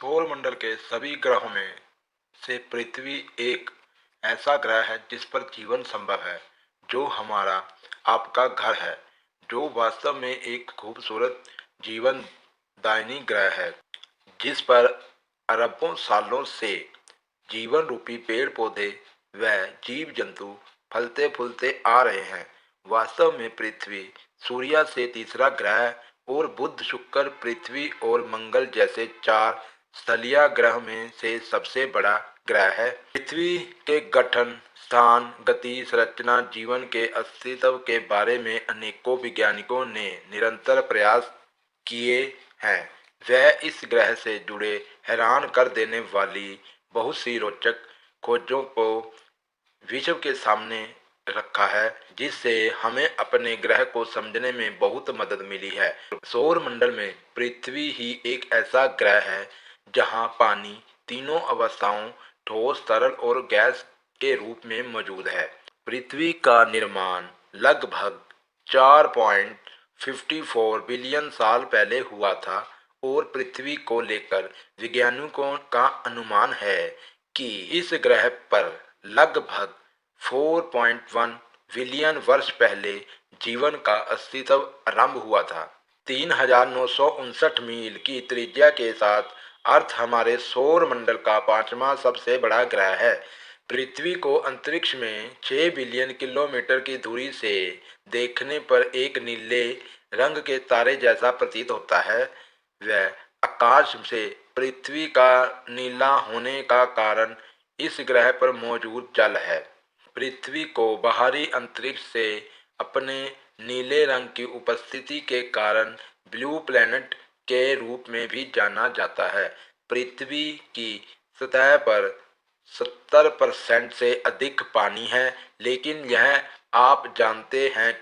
सौरमंडल के सभी ग्रहों में से पृथ्वी एक ऐसा ग्रह है जिस पर जीवन संभव है, जो हमारा आपका घर है, जो वास्तव में एक खूबसूरत जीवन दायनी ग्रह है, जिस पर अरबों सालों से जीवन रूपी पेड़ पौधे व जीव जंतु फलते फूलते आ रहे हैं। वास्तव में पृथ्वी सूर्य से तीसरा ग्रह और बुध, शुक्र, पृथ्वी और मंगल जैसे चार स्थलीय ग्रह में से सबसे बड़ा ग्रह है। पृथ्वी के गठन, स्थान, गति, संरचना, जीवन के अस्तित्व के बारे में अनेकों वैज्ञानिकों ने निरंतर प्रयास किए हैं। वह इस ग्रह से जुड़े हैरान कर देने वाली बहुत सी रोचक खोजों को विश्व के सामने रखा है, जिससे हमें अपने ग्रह को समझने में बहुत मदद मिली है। सौर मंडल में पृथ्वी ही एक ऐसा ग्रह है जहां पानी तीनों अवस्थाओं ठोस, तरल और गैस के रूप में मौजूद है। पृथ्वी का निर्माण लगभग 4.54 बिलियन साल पहले हुआ था और पृथ्वी को लेकर वैज्ञानिकों का अनुमान है कि इस ग्रह पर लगभग 4.1 बिलियन वर्ष पहले जीवन का अस्तित्व आरंभ हुआ था। 3,959 मील की त्रिज्या के साथ अर्थ हमारे सौर मंडल का पांचवा सबसे बड़ा ग्रह है। पृथ्वी को अंतरिक्ष में 6 बिलियन किलोमीटर की दूरी से देखने पर एक नीले रंग के तारे जैसा प्रतीत होता है। वह आकाश से पृथ्वी का नीला होने का कारण इस ग्रह पर मौजूद जल है। पृथ्वी को बाहरी अंतरिक्ष से अपने नीले रंग की उपस्थिति के कारण ब्लू प्लैनेट के रूप में भी जाना जाता है। पृथ्वी की सतह पर 70% से अधिक पानी है, लेकिन यह आप जानते हैं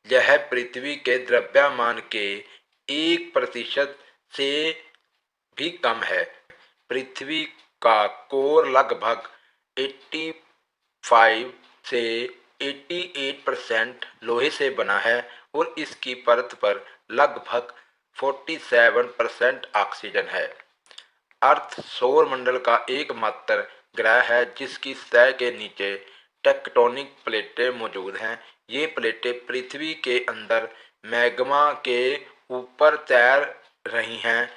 यह पृथ्वी के द्रव्यमान के 1% से भी कम है। पृथ्वी का कोर लगभग 85 से 88% लोहे से बना है और इसकी परत पर लगभग 47% ऑक्सीजन है। अर्थ सौर मंडल का एकमात्र ग्रह है जिसकी सतह के नीचे टेक्टोनिक प्लेटें मौजूद हैं। ये प्लेटें पृथ्वी के अंदर मैग्मा के ऊपर तैर रही हैं।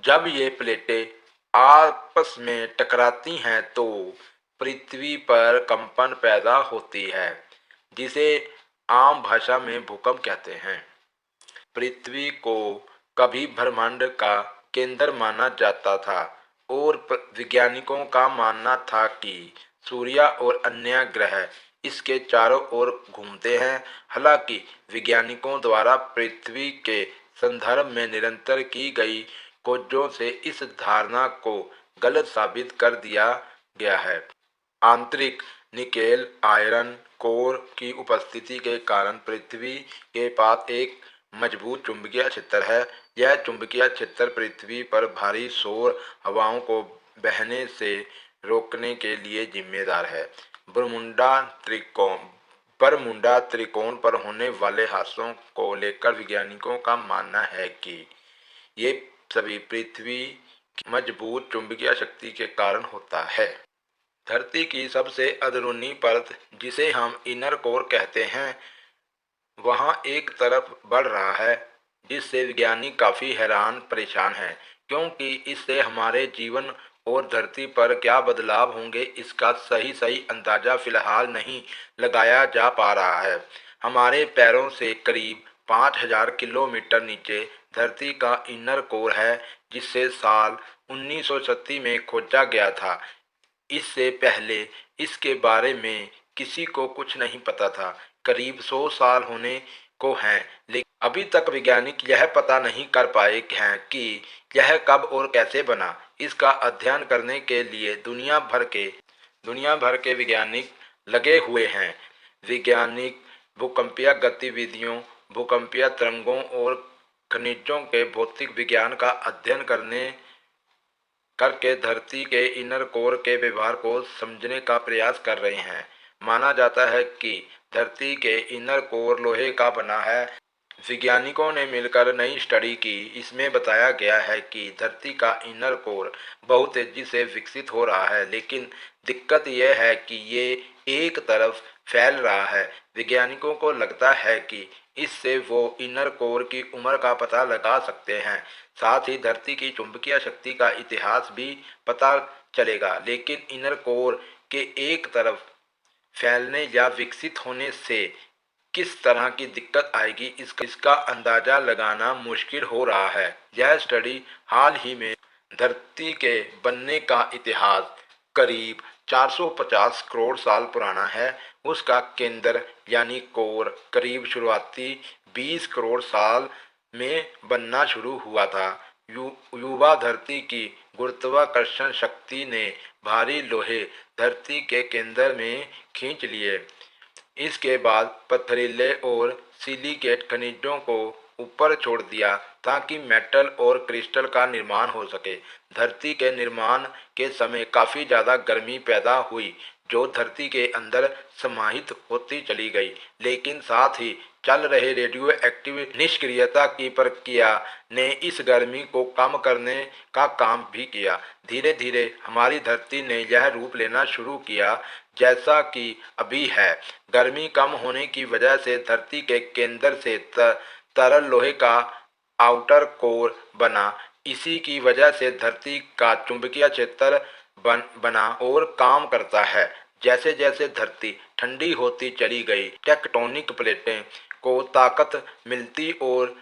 जब ये प्लेटें आपस में टकराती हैं तो पृथ्वी पर कंपन पैदा होती है, जिसे आम भाषा में भूकंप कहते हैं। पृथ्वी को कभी ब्रह्मांड का केंद्र माना जाता था और वैज्ञानिकों का मानना था कि सूर्य और अन्य ग्रह इसके चारों ओर घूमते हैं। हालांकि वैज्ञानिकों द्वारा पृथ्वी के संदर्भ में निरंतर की गई खोजों से इस धारणा को गलत साबित कर दिया गया है। आंतरिक निकेल आयरन कोर की उपस्थिति के कारण पृथ्वी के पास एक मजबूत चुंबकीय क्षेत्र है। यह चुंबकीय क्षेत्र पृथ्वी पर भारी सौर हवाओं को बहने से रोकने के लिए जिम्मेदार है। बरमुडा त्रिकोण पर होने वाले हादसों को लेकर वैज्ञानिकों का मानना है कि ये सभी पृथ्वी की मजबूत चुंबकीय शक्ति के कारण होता है। धरती की सबसे अंदरूनी परत, जिसे हम इनर कोर कहते हैं, वहां एक तरफ बढ़ रहा है, जिससे वैज्ञानिक काफी हैरान परेशान हैं, क्योंकि इससे हमारे जीवन और धरती पर क्या बदलाव होंगे इसका सही अंदाजा फिलहाल नहीं लगाया जा पा रहा है। हमारे पैरों से करीब 5,000 किलोमीटर नीचे धरती का इनर कोर है, जिसे साल 1936 में खोजा गया था। इससे पहले इसके बारे में किसी को कुछ नहीं पता था। करीब 100 साल होने को हैं, लेकिन अभी तक वैज्ञानिक यह पता नहीं कर पाए हैं कि यह कब और कैसे बना। इसका अध्ययन करने के लिए दुनिया भर के वैज्ञानिक लगे हुए हैं। वैज्ञानिक भूकंपीय गतिविधियों, भूकंपीय तरंगों और खनिजों के भौतिक विज्ञान का अध्ययन करके धरती के इनर कोर के व्यवहार को समझने का प्रयास कर रहे हैं। माना जाता है कि धरती के इनर कोर लोहे का बना है। वैज्ञानिकों ने मिलकर नई स्टडी की। इसमें बताया गया है कि धरती का इनर कोर बहुत तेजी से विकसित हो रहा है, लेकिन दिक्कत यह है कि ये एक तरफ फैल रहा है। वैज्ञानिकों को लगता है कि इससे वो इनर कोर की उम्र का पता लगा सकते हैं। साथ ही धरती की चुंबकीय शक्ति का इतिहास भी पता चलेगा। लेकिन इनर कोर के एक तरफ फैलने या विकसित होने से किस तरह की दिक्कत आएगी, इसका अंदाजा लगाना मुश्किल हो रहा है। यह स्टडी हाल ही में धरती के बनने का इतिहास करीब 450 करोड़ साल पुराना है। उसका केंद्र यानी कोर करीब शुरुआती 20 करोड़ साल में बनना शुरू हुआ था। युवा धरती की गुरुत्वाकर्षण शक्ति ने भारी लोहे धरती के केंद्र में खींच लिए। इसके बाद पथरीले और सिलिकेट खनिजों को ऊपर छोड़ दिया ताकि मेटल और क्रिस्टल का निर्माण हो सके। धरती के निर्माण के समय काफ़ी ज़्यादा गर्मी पैदा हुई जो धरती के अंदर समाहित होती चली गई, लेकिन साथ ही चल रहे रेडियो एक्टिव निष्क्रियता की प्रक्रिया ने इस गर्मी को कम करने का काम भी किया। धीरे धीरे हमारी धरती ने यह रूप लेना शुरू किया जैसा कि अभी है। गर्मी कम होने की वजह से धरती के केंद्र से तरल लोहे का आउटर कोर बना। इसी की वजह से धरती का चुंबकीय क्षेत्र बना और काम करता है। जैसे जैसे धरती ठंडी होती चली गई, टेक्टोनिक प्लेटें को ताकत मिलती और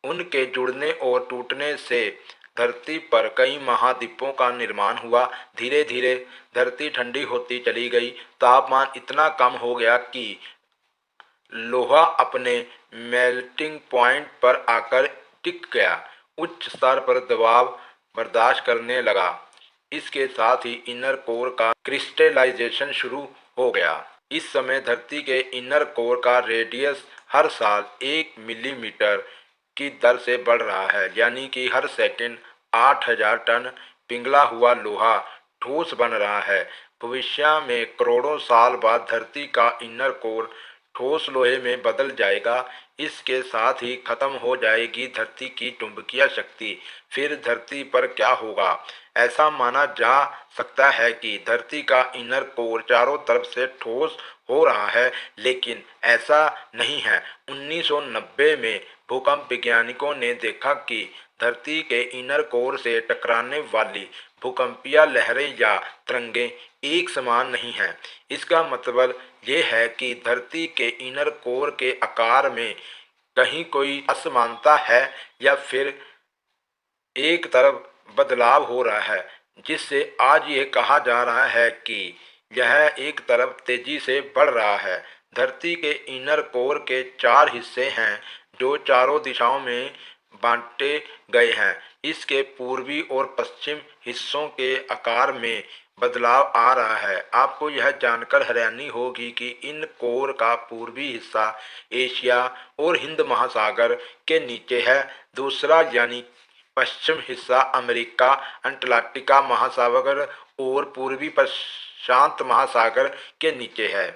उनके जुड़ने और टूटने से धरती पर कई महाद्वीपों का निर्माण हुआ। धीरे धीरे धरती ठंडी होती चली गई, तापमान इतना कम हो गया कि लोहा अपने मेल्टिंग पॉइंट पर आकर टिक गया, उच्च स्तर पर दबाव बर्दाश्त करने लगा। इसके साथ ही इनर कोर का क्रिस्टलाइजेशन शुरू हो गया। इस समय धरती के इनर कोर का रेडियस हर साल 1 मिलीमीटर की दर से बढ़ रहा है, यानी कि हर सेकंड 8000 टन पिघला हुआ लोहा ठोस बन रहा है। भविष्य में करोड़ों साल बाद धरती का इनर कोर ठोस लोहे में बदल जाएगा। इसके साथ ही खत्म हो जाएगी धरती की चुंबकीय शक्ति। फिर धरती पर क्या होगा? ऐसा माना जा सकता है कि धरती का इनर कोर चारों तरफ से ठोस हो रहा है, लेकिन ऐसा नहीं है। 1990 में भूकंप वैज्ञानिकों ने देखा कि धरती के इनर कोर से टकराने वाली भूकंपीय लहरें या तरंगें एक समान नहीं हैं। इसका मतलब ये है कि धरती के इनर कोर के आकार में कहीं कोई असमानता है या फिर एक तरफ बदलाव हो रहा है, जिससे आज ये कहा जा रहा है कि यह एक तरफ तेजी से बढ़ रहा है। धरती के इनर कोर के 4 हिस्से हैं जो चारों दिशाओं में बांटे गए हैं। इसके पूर्वी और पश्चिम हिस्सों के आकार में बदलाव आ रहा है। आपको यह जानकर हैरानी होगी कि इन कोर का पूर्वी हिस्सा एशिया और हिंद महासागर के नीचे है। दूसरा यानी पश्चिम हिस्सा अमेरिका, अंटार्कटिका महासागर और पूर्वी प्रशांत महासागर के नीचे है।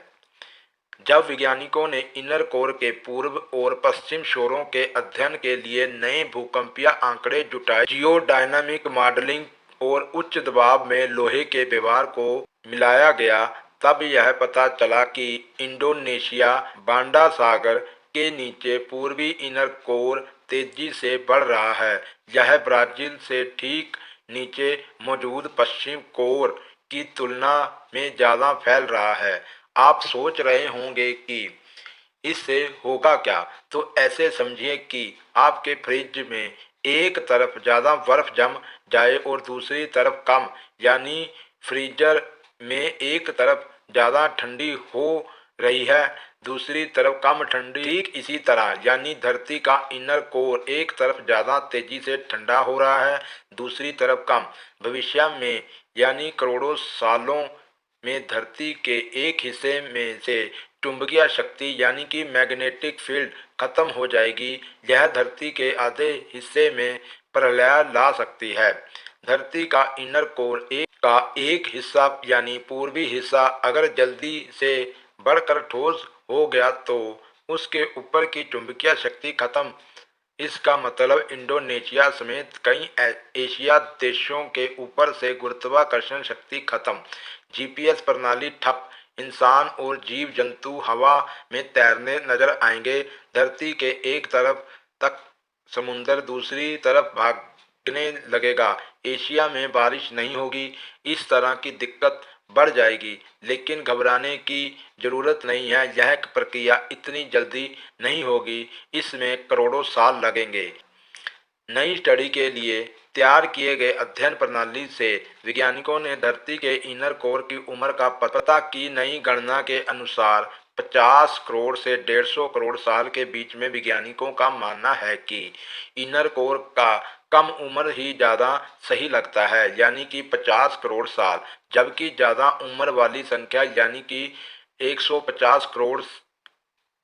जब वैज्ञानिकों ने इनर कोर के पूर्व और पश्चिम छोरों के अध्ययन के लिए नए भूकंपीय आंकड़े जुटाए, जियोडायनामिक मॉडलिंग और उच्च दबाव में लोहे के व्यवहार को मिलाया गया, तब यह पता चला कि इंडोनेशिया बांडा सागर के नीचे पूर्वी इनर कोर तेजी से बढ़ रहा है। यह ब्राजील से ठीक नीचे मौजूद पश्चिम कोर की तुलना में ज़्यादा फैल रहा है। आप सोच रहे होंगे कि इससे होगा क्या? तो ऐसे समझिए कि आपके फ्रिज में एक तरफ ज़्यादा बर्फ जम जाए और दूसरी तरफ कम, यानी फ्रीजर में एक तरफ ज़्यादा ठंडी हो रही है, दूसरी तरफ कम ठंडी। ठीक इसी तरह यानी धरती का इनर कोर एक तरफ ज़्यादा तेजी से ठंडा हो रहा है, दूसरी तरफ कम। भविष्य में यानी करोड़ों सालों में धरती के एक हिस्से में से चुंबकीय शक्ति यानी कि मैग्नेटिक फील्ड खत्म हो जाएगी। यह धरती के आधे हिस्से में प्रलय ला सकती है। धरती का इनर कोर का एक हिस्सा यानी पूर्वी हिस्सा अगर जल्दी से बढ़कर ठोस हो गया तो उसके ऊपर की चुंबकीय शक्ति खत्म। इसका मतलब इंडोनेशिया समेत कई एशिया देशों के ऊपर से गुरुत्वाकर्षण शक्ति खत्म, जीपीएस प्रणाली ठप, इंसान और जीव जंतु हवा में तैरने नजर आएंगे, धरती के एक तरफ तक समुंदर दूसरी तरफ भागने लगेगा, एशिया में बारिश नहीं होगी। इस तरह की दिक्कत बढ़ जाएगी, लेकिन घबराने की जरूरत नहीं है। यह प्रक्रिया इतनी जल्दी नहीं होगी, इसमें करोड़ों साल लगेंगे। नई स्टडी के लिए तैयार किए गए अध्ययन प्रणाली से वैज्ञानिकों ने धरती के इनर कोर की उम्र का पता की। नई गणना के अनुसार 50 करोड़ से 150 करोड़ साल के बीच में वैज्ञानिकों का मानना है कि इनर कोर का कम उम्र ही ज़्यादा सही लगता है, यानी कि 50 करोड़ साल, जबकि ज़्यादा उम्र वाली संख्या यानी कि 150 करोड़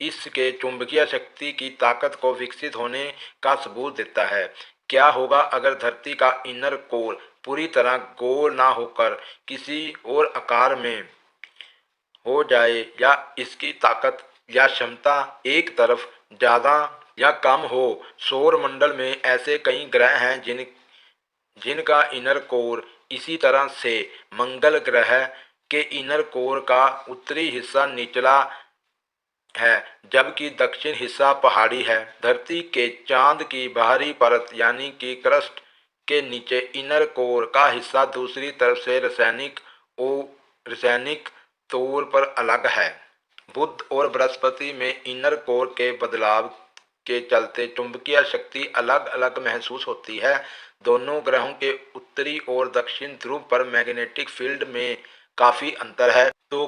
इसके चुंबकीय शक्ति की ताकत को विकसित होने का सबूत देता है। क्या होगा अगर धरती का इनर कोर पूरी तरह गोल ना होकर किसी और आकार में हो जाए, या इसकी ताकत या क्षमता एक तरफ ज़्यादा या कम हो? सौर मंडल में ऐसे कई ग्रह हैं जिनका इनर कोर इसी तरह से मंगल ग्रह के इनर कोर का उत्तरी हिस्सा निचला है, जबकि दक्षिण हिस्सा पहाड़ी है। धरती के चांद की बाहरी परत यानी कि क्रस्ट के नीचे इनर कोर का हिस्सा दूसरी तरफ से रासायनिक तौर पर अलग है। बुध और बृहस्पति में इनर कोर के बदलाव के चलते चुंबकीय शक्ति अलग अलग महसूस होती है। दोनों ग्रहों के उत्तरी और दक्षिण ध्रुव पर मैग्नेटिक फील्ड में काफी अंतर है। तो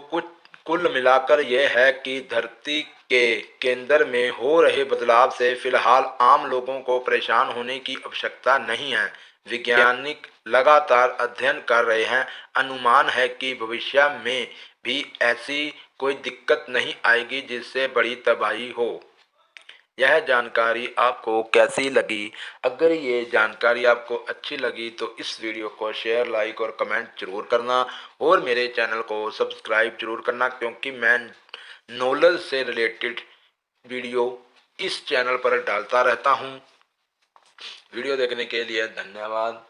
कुल मिलाकर यह है कि धरती के केंद्र में हो रहे बदलाव से फिलहाल आम लोगों को परेशान होने की आवश्यकता नहीं है। वैज्ञानिक लगातार अध्ययन कर रहे हैं। अनुमान है कि भविष्य में भी ऐसी कोई दिक्कत नहीं आएगी जिससे बड़ी तबाही हो। यह जानकारी आपको कैसी लगी? अगर ये जानकारी आपको अच्छी लगी तो इस वीडियो को शेयर, लाइक और कमेंट जरूर करना, और मेरे चैनल को सब्सक्राइब जरूर करना, क्योंकि मैं नॉलेज से रिलेटेड वीडियो इस चैनल पर डालता रहता हूँ। वीडियो देखने के लिए धन्यवाद।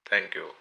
Thank you.